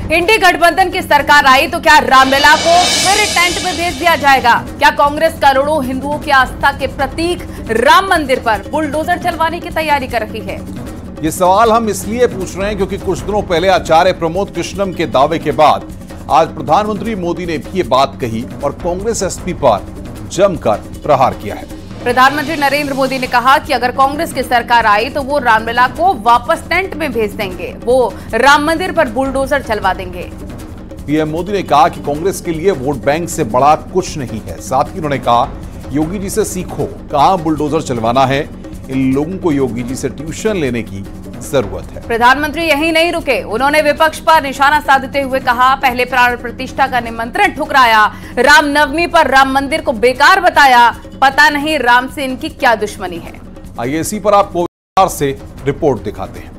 इंडी गठबंधन की सरकार आई तो क्या रामलला को फिर टेंट में भेज दिया जाएगा? क्या कांग्रेस करोड़ों हिंदुओं की आस्था के प्रतीक राम मंदिर पर बुलडोजर चलवाने की तैयारी कर रही है? ये सवाल हम इसलिए पूछ रहे हैं क्योंकि कुछ दिनों पहले आचार्य प्रमोद कृष्णम के दावे के बाद आज प्रधानमंत्री मोदी ने भी ये बात कही और कांग्रेस एसपी पर जमकर प्रहार किया है। प्रधानमंत्री नरेंद्र मोदी ने कहा कि अगर कांग्रेस की सरकार आई तो वो रामलला को वापस टेंट में भेज देंगे, वो राम मंदिर पर बुलडोजर चलवा देंगे। पीएम मोदी ने कहा कि कांग्रेस के लिए वोट बैंक से बड़ा कुछ नहीं है। साथ ही उन्होंने कहा, योगी जी से सीखो कहां बुलडोजर चलवाना है। इन लोगों को योगी जी से ट्यूशन लेने की जरूरत है। प्रधानमंत्री यहीं नहीं रुके, उन्होंने विपक्ष पर निशाना साधते हुए कहा, पहले प्राण प्रतिष्ठा का निमंत्रण ठुकराया, रामनवमी पर राम मंदिर को बेकार बताया, पता नहीं राम से इनकी क्या दुश्मनी है। आइए इसी पर आपको विस्तार से रिपोर्ट दिखाते हैं।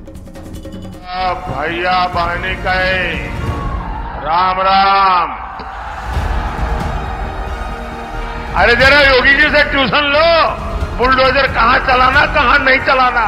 भैया बहनी कहे राम राम। अरे जरा योगी जी से ट्यूशन लो, बुलडोजर कहां चलाना कहां नहीं चलाना।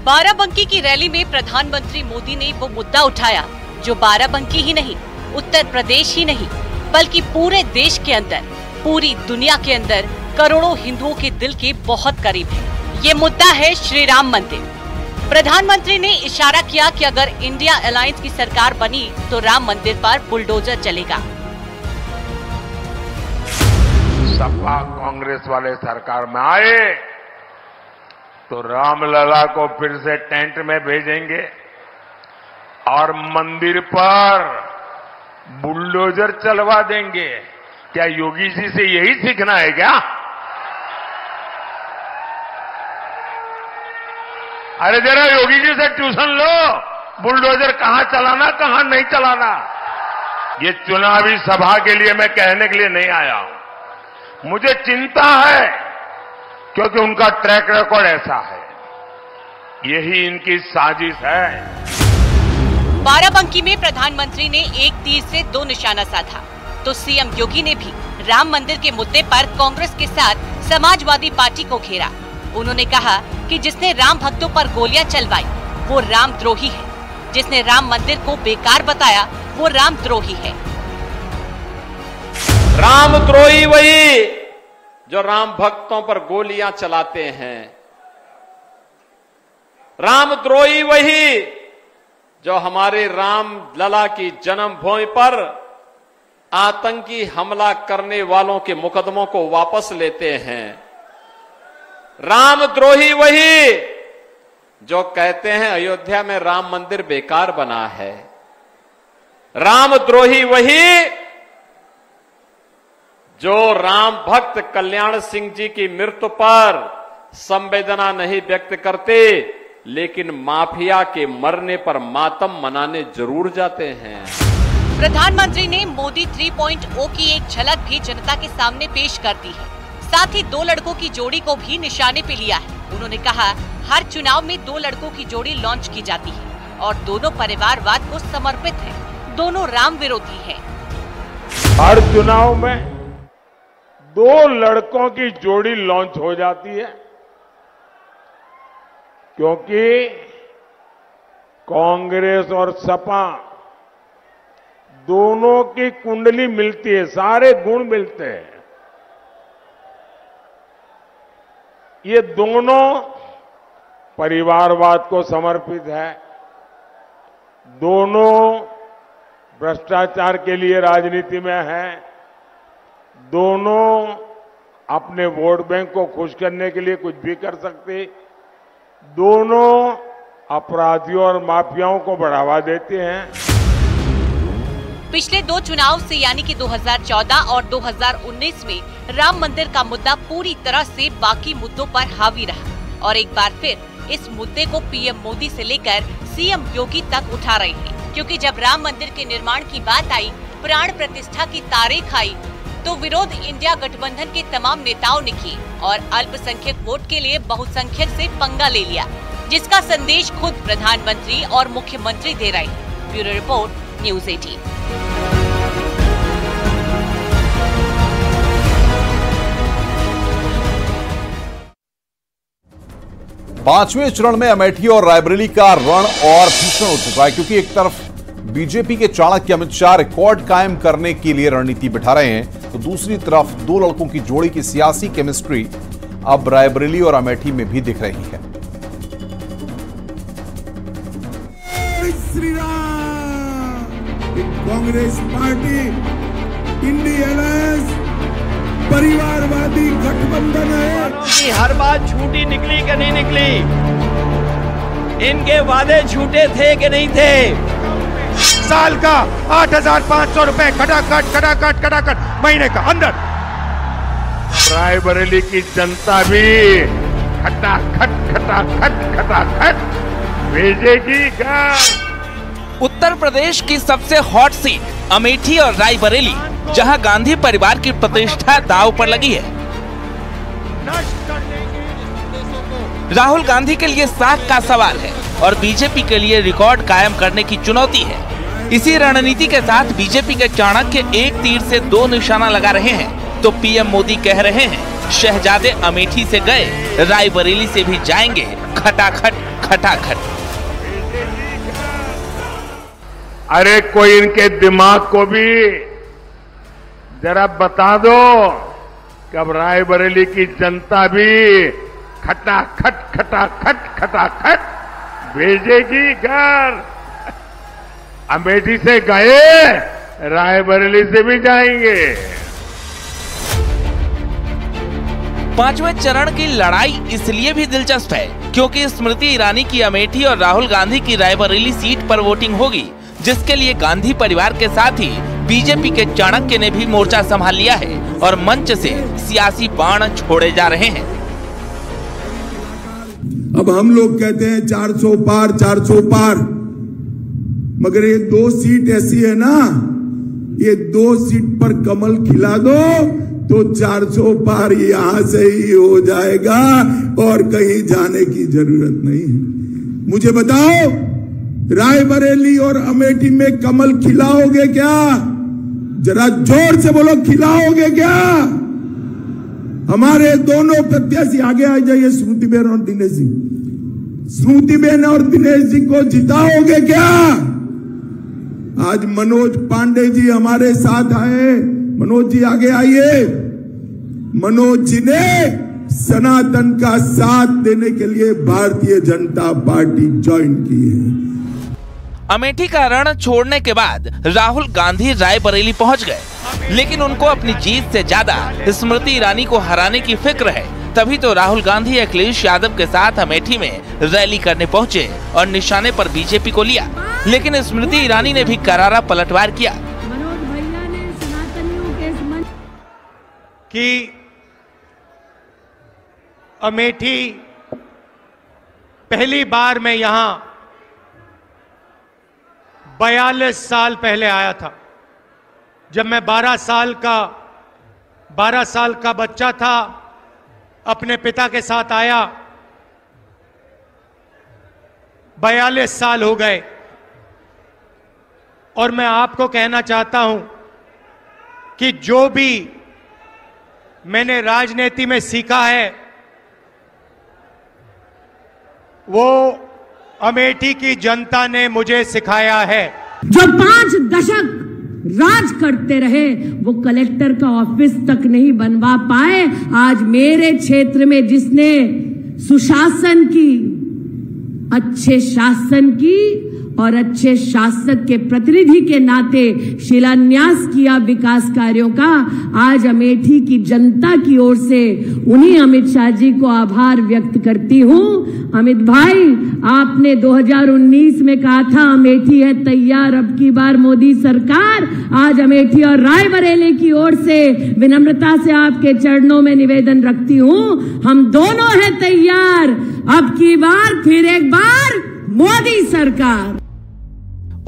बाराबंकी की रैली में प्रधानमंत्री मोदी ने वो मुद्दा उठाया जो बाराबंकी ही नहीं, उत्तर प्रदेश ही नहीं, बल्कि पूरे देश के अंदर, पूरी दुनिया के अंदर करोड़ों हिंदुओं के दिल के बहुत करीब है। ये मुद्दा है श्री राम मंदिर। प्रधानमंत्री ने इशारा किया कि अगर इंडिया अलायंस की सरकार बनी तो राम मंदिर पर बुलडोजर चलेगा। सपा कांग्रेस वाले सरकार में आए तो रामलला को फिर से टेंट में भेजेंगे और मंदिर पर बुलडोजर चलवा देंगे। क्या योगी जी से यही सीखना है क्या? अरे जरा योगी जी से ट्यूशन लो, बुलडोजर कहां चलाना कहां नहीं चलाना। ये चुनावी सभा के लिए मैं कहने के लिए नहीं आया हूं, मुझे चिंता है क्योंकि उनका ट्रैक रिकॉर्ड ऐसा है, यही इनकी साजिश है। बाराबंकी में प्रधानमंत्री ने एक तीर से दो निशाना साधा तो सीएम योगी ने भी राम मंदिर के मुद्दे पर कांग्रेस के साथ समाजवादी पार्टी को घेरा। उन्होंने कहा कि जिसने राम भक्तों पर गोलियां चलवाई वो रामद्रोही है, जिसने राम मंदिर को बेकार बताया वो रामद्रोही है। रामद्रोही वही जो राम भक्तों पर गोलियां चलाते हैं, रामद्रोही वही जो हमारे राम लला की जन्मभूमि पर आतंकी हमला करने वालों के मुकदमों को वापस लेते हैं, रामद्रोही वही जो कहते हैं अयोध्या में राम मंदिर बेकार बना है, रामद्रोही वही जो राम भक्त कल्याण सिंह जी की मृत्यु पर संवेदना नहीं व्यक्त करते लेकिन माफिया के मरने पर मातम मनाने जरूर जाते हैं। प्रधानमंत्री ने मोदी 3.0 की एक झलक भी जनता के सामने पेश कर दी है। साथ ही दो लड़कों की जोड़ी को भी निशाने पे लिया है। उन्होंने कहा, हर चुनाव में दो लड़कों की जोड़ी लॉन्च की जाती है और दोनों परिवारवाद को समर्पित है, दोनों राम विरोधी हैं। हर चुनाव में दो लड़कों की जोड़ी लॉन्च हो जाती है क्योंकि कांग्रेस और सपा दोनों की कुंडली मिलती है, सारे गुण मिलते हैं। ये दोनों परिवारवाद को समर्पित है, दोनों भ्रष्टाचार के लिए राजनीति में है, दोनों अपने वोट बैंक को खुश करने के लिए कुछ भी कर सकते, दोनों अपराधियों और माफियाओं को बढ़ावा देते हैं। पिछले दो चुनाव से यानी कि 2014 और 2019 में राम मंदिर का मुद्दा पूरी तरह से बाकी मुद्दों पर हावी रहा और एक बार फिर इस मुद्दे को पीएम मोदी से लेकर सीएम योगी तक उठा रहे हैं, क्योंकि जब राम मंदिर के निर्माण की बात आई, प्राण प्रतिष्ठा की तारीख आई तो विरोध इंडिया गठबंधन के तमाम नेताओं ने की और अल्पसंख्यक वोट के लिए बहुसंख्यक से पंगा ले लिया, जिसका संदेश खुद प्रधानमंत्री और मुख्यमंत्री दे रहे हैं। Bureau report, news 18। पांचवें चरण में अमेठी और रायबरेली का रण और भीषण हो चुका है, क्योंकि एक तरफ बीजेपी के चाणक्य अमित शाह रिकॉर्ड कायम करने के लिए रणनीति बिठा रहे हैं, तो दूसरी तरफ दो लड़कों की जोड़ी की सियासी केमिस्ट्री अब रायबरेली और अमेठी में भी दिख रही है। Shri Ram, Congress party India alliance परिवारवादी गठबंधन है कि हर बात झूठी निकली कि नहीं निकली, इनके वादे झूठे थे कि नहीं थे। साल का 8,500 रुपए खटाखट महीने का अंदर। रायबरेली की जनता भी खटाखट भेजेगी घर। उत्तर प्रदेश की सबसे हॉट सीट अमेठी और रायबरेली, जहां गांधी परिवार की प्रतिष्ठा दांव पर लगी है। राहुल गांधी के लिए साख का सवाल है और बीजेपी के लिए रिकॉर्ड कायम करने की चुनौती है। इसी रणनीति के साथ बीजेपी के चाणक्य एक तीर से दो निशाना लगा रहे हैं। तो पीएम मोदी कह रहे हैं, शहजादे अमेठी से गए, रायबरेली से भी जाएंगे खटाखट खटाखट। अरे कोई इनके दिमाग को भी जरा बता दो कि अब रायबरेली की जनता भी खटाखट भेजेगी घर। अमेठी से गए, रायबरेली से भी जाएंगे। पांचवें चरण की लड़ाई इसलिए भी दिलचस्प है क्योंकि स्मृति ईरानी की अमेठी और राहुल गांधी की रायबरेली सीट पर वोटिंग होगी, जिसके लिए गांधी परिवार के साथ ही बीजेपी के चाणक्य ने भी मोर्चा संभाल लिया है और मंच से सियासी बाण छोड़े जा रहे हैं। अब हम लोग कहते हैं 400 पार, मगर ये 2 सीट ऐसी है ना, ये 2 सीट पर कमल खिला दो तो 400 पार यहां से ही हो जाएगा और कहीं जाने की जरूरत नहीं है। मुझे बताओ, रायबरेली और अमेठी में कमल खिलाओगे क्या? जरा जोर से बोलो, खिलाओगे क्या? हमारे दोनों प्रत्याशी आगे आ जाइए, स्मृतिबेन और दिनेश जी। स्मृतिबेन और दिनेश जी को जिताओगे क्या? आज मनोज पांडे जी हमारे साथ आए। मनोज जी आगे आइए। मनोज जी ने सनातन का साथ देने के लिए भारतीय जनता पार्टी ज्वाइन की है। अमेठी का रण छोड़ने के बाद राहुल गांधी रायबरेली पहुंच गए, लेकिन उनको अपनी जीत से ज्यादा स्मृति ईरानी को हराने की फिक्र है। तभी तो राहुल गांधी अखिलेश यादव के साथ अमेठी में रैली करने पहुंचे और निशाने पर बीजेपी को लिया, लेकिन स्मृति ईरानी ने भी करारा पलटवार किया। मनोज भैया ने सनातनियों के मंच कि अमेठी पहली बार मैं यहां 42 साल पहले आया था, जब मैं 12 साल का बच्चा था। अपने पिता के साथ आया, 42 साल हो गए। और मैं आपको कहना चाहता हूं कि जो भी मैंने राजनीति में सीखा है वो अमेठी की जनता ने मुझे सिखाया है। जो 5 दशक राज करते रहे, वो कलेक्टर का ऑफिस तक नहीं बनवा पाए। आज मेरे क्षेत्र में जिसने सुशासन की, अच्छे शासन की और अच्छे शासक के प्रतिनिधि के नाते शिलान्यास किया विकास कार्यों का, आज अमेठी की जनता की ओर से उन्हीं अमित शाह जी को आभार व्यक्त करती हूं। अमित भाई, आपने 2019 में कहा था अमेठी है तैयार, अब की बार मोदी सरकार। आज अमेठी और रायबरेली की ओर से विनम्रता से आपके चरणों में निवेदन रखती हूं, हम दोनों हैं तैयार। अब की बार फिर एक बार मोदी सरकार।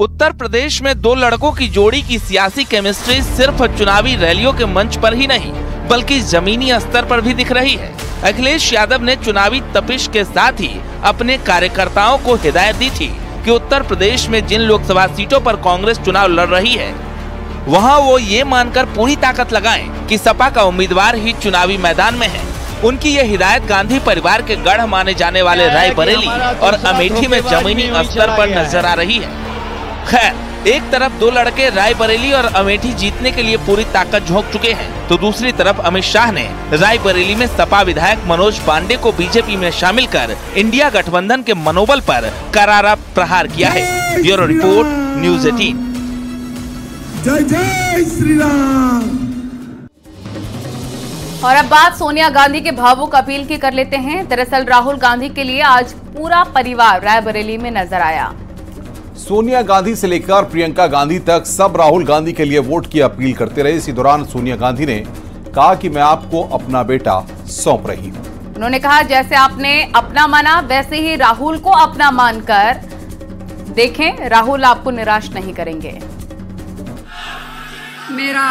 उत्तर प्रदेश में 2 लड़कों की जोड़ी की सियासी केमिस्ट्री सिर्फ चुनावी रैलियों के मंच पर ही नहीं, बल्कि जमीनी स्तर पर भी दिख रही है। अखिलेश यादव ने चुनावी तपिश के साथ ही अपने कार्यकर्ताओं को हिदायत दी थी कि उत्तर प्रदेश में जिन लोकसभा सीटों पर कांग्रेस चुनाव लड़ रही है, वहां वो ये मानकर पूरी ताकत लगाएं कि सपा का उम्मीदवार ही चुनावी मैदान में है। उनकी ये हिदायत गांधी परिवार के गढ़ माने जाने वाले रायबरेली और अमेठी में जमीनी स्तर पर नजर आ रही है। खैर, एक तरफ दो लड़के रायबरेली और अमेठी जीतने के लिए पूरी ताकत झोंक चुके हैं, तो दूसरी तरफ अमित शाह ने रायबरेली में सपा विधायक मनोज पांडे को बीजेपी में शामिल कर इंडिया गठबंधन के मनोबल पर करारा प्रहार किया है। Bureau report, news 18। जय जय श्री राम। और अब बात सोनिया गांधी के भावुक अपील की कर लेते हैं। दरअसल राहुल गांधी के लिए आज पूरा परिवार रायबरेली में नजर आया। सोनिया गांधी से लेकर प्रियंका गांधी तक सब राहुल गांधी के लिए वोट की अपील करते रहे। इसी दौरान सोनिया गांधी ने कहा कि मैं आपको अपना बेटा सौंप रही हूं। उन्होंने कहा, जैसे आपने अपना माना वैसे ही राहुल को अपना मानकर देखें, राहुल आपको निराश नहीं करेंगे। मेरा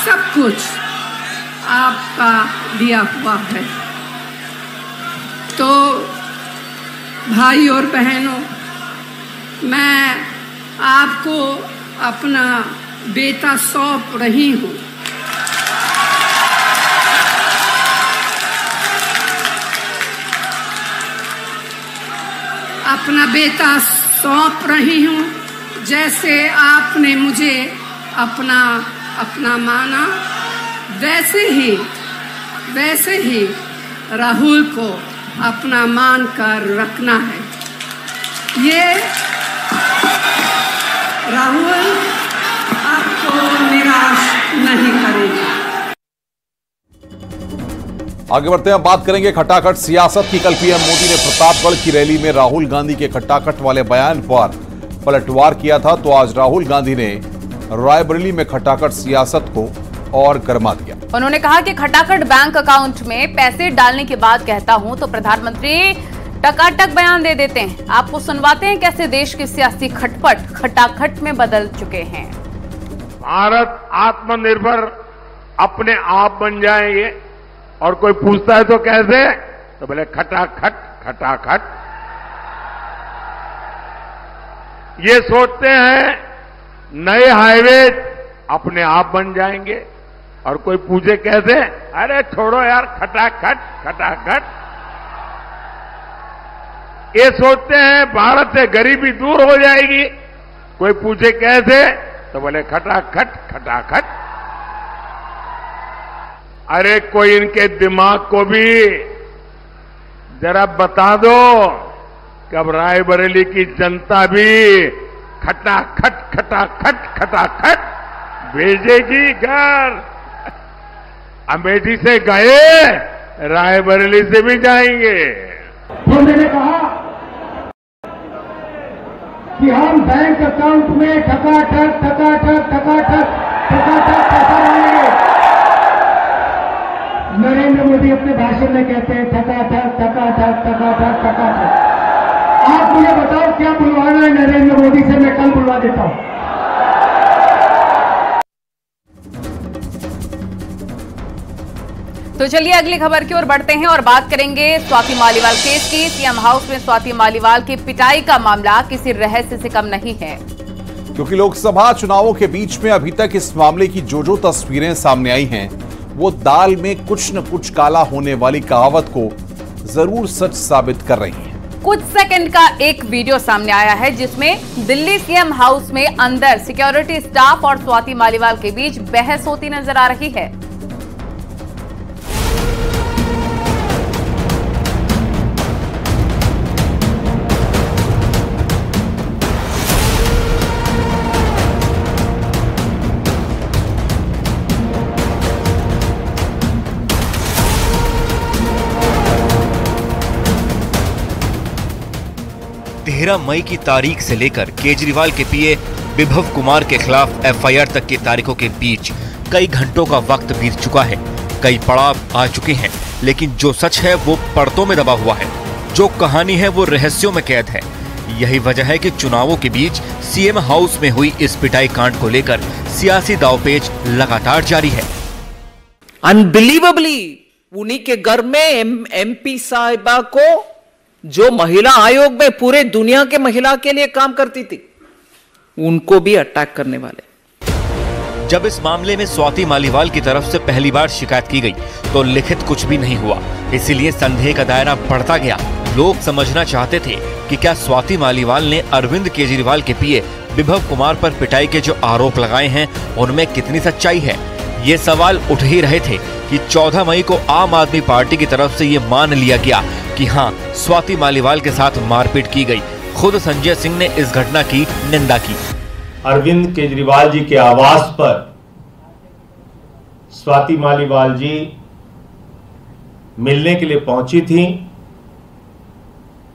सब कुछ आपका दिया हुआ है, तो भाई और बहनों, मैं आपको अपना बेटा सौंप रही हूँ। अपना बेटा सौंप रही हूँ, जैसे आपने मुझे अपना माना वैसे ही राहुल को अपना मान कर रखना है। ये राहुल आपको निराश नहीं करेगा। आगे बढ़ते हैं, बात करेंगे खटाखट सियासत की। कल पीएम मोदी ने प्रतापगढ़ की रैली में राहुल गांधी के खटाखट वाले बयान पर पलटवार किया था, तो आज राहुल गांधी ने रायबरेली में खटाखट सियासत को और गरमा दिया। उन्होंने कहा कि खटाखट बैंक अकाउंट में पैसे डालने की बात कहता हूं तो प्रधानमंत्री टकाटक बयान दे देते हैं। आपको सुनवाते हैं कैसे देश के सियासी खटपट खटाखट में बदल चुके हैं। भारत आत्मनिर्भर अपने आप बन जाएंगे, और कोई पूछता है तो कैसे, तो बोले खटाखट खटाखट। ये सोचते हैं नए हाईवे अपने आप बन जाएंगे, और कोई पूछे कैसे, अरे छोड़ो यार खटाखट खटाखट। ये सोचते हैं भारत से गरीबी दूर हो जाएगी, कोई पूछे कैसे, तो बोले खटाखट खटाखट। अरे कोई इनके दिमाग को भी जरा बता दो कि अब रायबरेली की जनता भी खटाखट खटाखट खटाखट भेजेगी घर। अमेठी से गए, रायबरेली से भी जाएंगे। तो मैंने कहा कि हम बैंक अकाउंट में ठकाठक ठकाठक ठकाठक ठकाठक पैसा डालेंगे। नरेंद्र मोदी अपने भाषण में कहते हैं ठकाठक ठकाठक ठकाठक ठकाठक। आप मुझे बताओ क्या बुलवाना है नरेंद्र मोदी से, मैं कल बुलवा देता हूं। तो चलिए अगली खबर की ओर बढ़ते हैं और बात करेंगे स्वाति मालीवाल केस की। सीएम हाउस में स्वाति मालीवाल की पिटाई का मामला किसी रहस्य से कम नहीं है, क्योंकि लोकसभा चुनावों के बीच में अभी तक इस मामले की जो तस्वीरें सामने आई हैं, वो दाल में कुछ न कुछ काला होने वाली कहावत को जरूर सच साबित कर रही हैं। कुछ सेकंड का एक वीडियो सामने आया है जिसमें दिल्ली सीएम हाउस में अंदर सिक्योरिटी स्टाफ और स्वाति मालीवाल के बीच बहस होती नजर आ रही है। मई की तारीख से लेकर केजरीवाल के पीए विभव कुमार के खिलाफ एफआईआर तक की तारीखों के बीच कई घंटों का वक्त बीत चुका है। कई पड़ाव आ चुके हैं, लेकिन जो सच है वो पर्दों में दबा हुआ है, जो कहानी है वो रहस्यों में कैद है। यही वजह है कि चुनावों के बीच सीएम हाउस में हुई इस पिटाई कांड को लेकर सियासी दांवपेच लगातार जारी है। अनबिलीवेबली उन्हीं के घर में एमपी साहिबा को, जो महिला आयोग में पूरे दुनिया के महिला के लिए काम करती थी, उनको भी अटैक करने वाले। जब इस मामले में स्वाति मालीवाल की तरफ से पहली बार शिकायत की गई तो लिखित कुछ भी नहीं हुआ, इसीलिए संदेह का दायरा बढ़ता गया। लोग समझना चाहते थे कि क्या स्वाति मालीवाल ने अरविंद केजरीवाल के पीए विभव कुमार पर पिटाई के जो आरोप लगाए हैं उनमें कितनी सच्चाई है। ये सवाल उठ ही रहे थे कि 14 मई को आम आदमी पार्टी की तरफ से ये मान लिया गया कि हाँ, स्वाति मालीवाल के साथ मारपीट की गई। खुद संजय सिंह ने इस घटना की निंदा की। अरविंद केजरीवाल जी के आवास पर स्वाति मालीवाल जी मिलने के लिए पहुंची थी,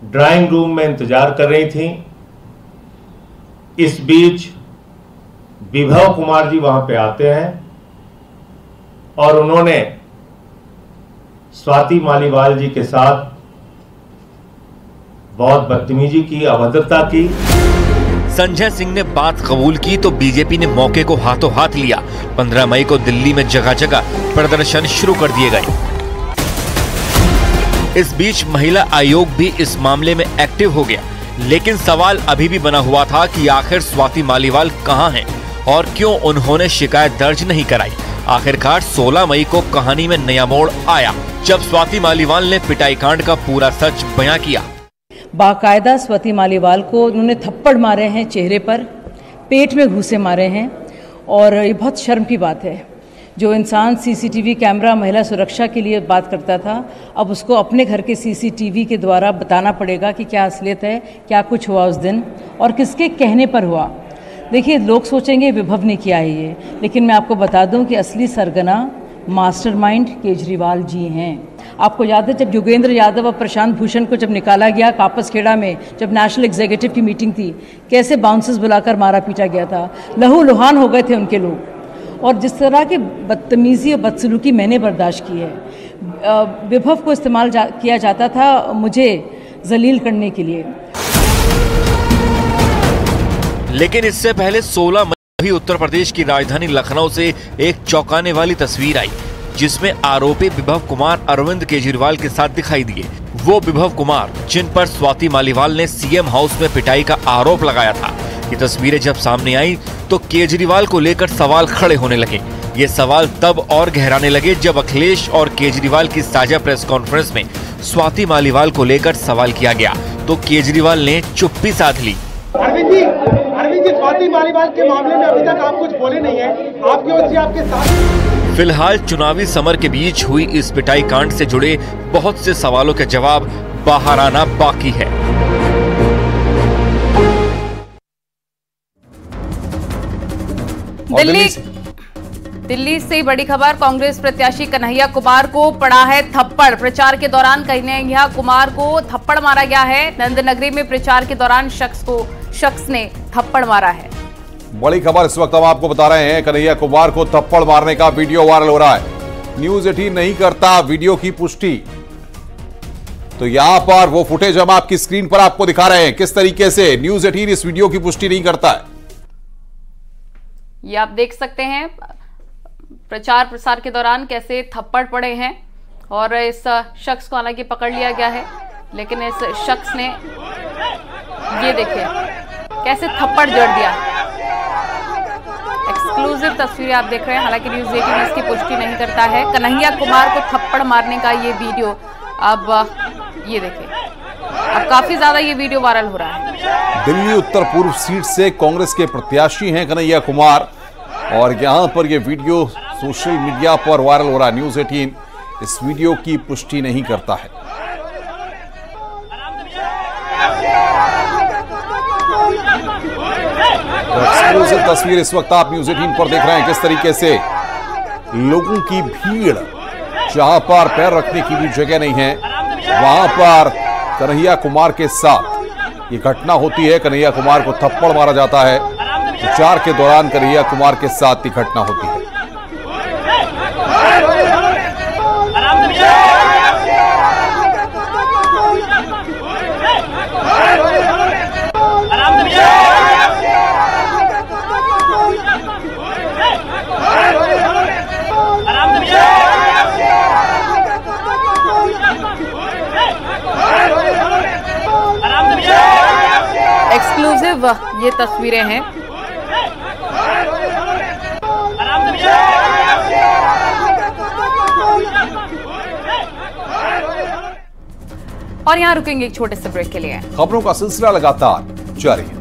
ड्राइंग रूम में इंतजार कर रही थी। इस बीच विभव कुमार जी वहां पे आते हैं और उन्होंने स्वाति मालीवाल जी के साथ बहुत बदतमीजी की, अभद्रता की। संजय सिंह ने बात कबूल की तो बीजेपी ने मौके को हाथों हाथ लिया। 15 मई को दिल्ली में जगह जगह प्रदर्शन शुरू कर दिए गए। इस बीच महिला आयोग भी इस मामले में एक्टिव हो गया, लेकिन सवाल अभी भी बना हुआ था कि आखिर स्वाति मालीवाल कहां हैं और क्यों उन्होंने शिकायत दर्ज नहीं कराई। आखिरकार 16 मई को कहानी में नया मोड़ आया जब स्वाति मालीवाल ने पिटाई कांड का पूरा सच बयां किया। बाकायदा स्वाति मालीवाल को उन्होंने थप्पड़ मारे हैं, चेहरे पर, पेट में घूंसे मारे हैं और ये बहुत शर्म की बात है। जो इंसान सीसीटीवी कैमरा महिला सुरक्षा के लिए बात करता था, अब उसको अपने घर के सीसीटीवी के द्वारा बताना पड़ेगा कि क्या असलियत है, क्या कुछ हुआ उस दिन और किसके कहने पर हुआ। देखिए, लोग सोचेंगे विभव ने किया है ये, लेकिन मैं आपको बता दूं कि असली सरगना मास्टरमाइंड केजरीवाल जी हैं। आपको याद है जब योगेंद्र यादव और प्रशांत भूषण को जब निकाला गया कापस खेड़ा में, जब नेशनल एग्जीक्यूटिव की मीटिंग थी, कैसे बाउंसर्स बुलाकर मारा पीटा गया था, लहू लुहान हो गए थे उनके लोग। और जिस तरह की बदतमीजी और बदसलूकी मैंने बर्दाश्त की है। विभव को इस्तेमाल किया जाता था मुझे जलील करने के लिए। लेकिन इससे पहले 16 मई भी उत्तर प्रदेश की राजधानी लखनऊ से एक चौंकाने वाली तस्वीर आई, जिसमें आरोपी विभव कुमार अरविंद केजरीवाल के साथ दिखाई दिए। वो विभव कुमार जिन पर स्वाति मालीवाल ने सीएम हाउस में पिटाई का आरोप लगाया था। ये तस्वीरें जब सामने आई तो केजरीवाल को लेकर सवाल खड़े होने लगे। ये सवाल तब और गहराने लगे जब अखिलेश और केजरीवाल की साझा प्रेस कॉन्फ्रेंस में स्वाति मालीवाल को लेकर सवाल किया गया तो केजरीवाल ने चुप्पी साध ली। अरविंद जी स्वाति मालीवाल के मामले में अभी तक आप कुछ बोले नहीं है, आपकी ओर से आपके साथ। फिलहाल चुनावी समर के बीच हुई इस पिटाई कांड से जुड़े बहुत से सवालों के जवाब बाहर आना बाकी है। दिल्ली से बड़ी खबर, कांग्रेस प्रत्याशी कन्हैया कुमार को पड़ा है थप्पड़। प्रचार के दौरान कन्हैया कुमार को थप्पड़ मारा गया है। नंदनगरी में प्रचार के दौरान शख्स ने थप्पड़ मारा है। बड़ी खबर इस वक्त हम आपको बता रहे हैं, कन्हैया कुमार को थप्पड़ मारने का वीडियो वायरल हो रहा है। न्यूज 18 नहीं करता वीडियो की पुष्टि, तो यहां पर वो फुटेज हम आपकी स्क्रीन पर आपको दिखा रहे हैं किस तरीके से न्यूज 18 इस वीडियो की पुष्टि नहीं करता है। ये आप देख सकते हैं प्रचार प्रसार के दौरान कैसे थप्पड़ पड़े हैं और इस शख्स को हालांकि पकड़ लिया गया है, लेकिन इस शख्स ने ये देखिए कैसे थप्पड़ जड़ दिया। एक्सक्लूसिव तस्वीरें आप देख रहे हैं। हालांकि न्यूज 18 इसकी पुष्टि नहीं करता है। कन्हैया कुमार को थप्पड़ मारने का ये वीडियो अब ये देखिए, अब काफी ज्यादा ये वीडियो वायरल हो रहा है। दिल्ली उत्तर पूर्व सीट से कांग्रेस के प्रत्याशी हैं कन्हैया कुमार और यहां पर ये वीडियो सोशल मीडिया पर वायरल हो रहा है। न्यूज 18 इस वीडियो की पुष्टि नहीं करता है। एक्सक्लूसिव तस्वीर इस वक्त आप न्यूज 18 पर देख रहे हैं किस तरीके से लोगों की भीड़, जहां पर पैर रखने की भी जगह नहीं है, वहां पर कन्हैया कुमार के साथ ये घटना होती है। कन्हैया कुमार को थप्पड़ मारा जाता है। प्रचार के दौरान कन्हैया कुमार के साथ ये घटना होती है। एक्सक्लूसिव ये तस्वीरें हैं। और यहाँ रुकेंगे एक छोटे से ब्रेक के लिए। खबरों का सिलसिला लगातार जारी है।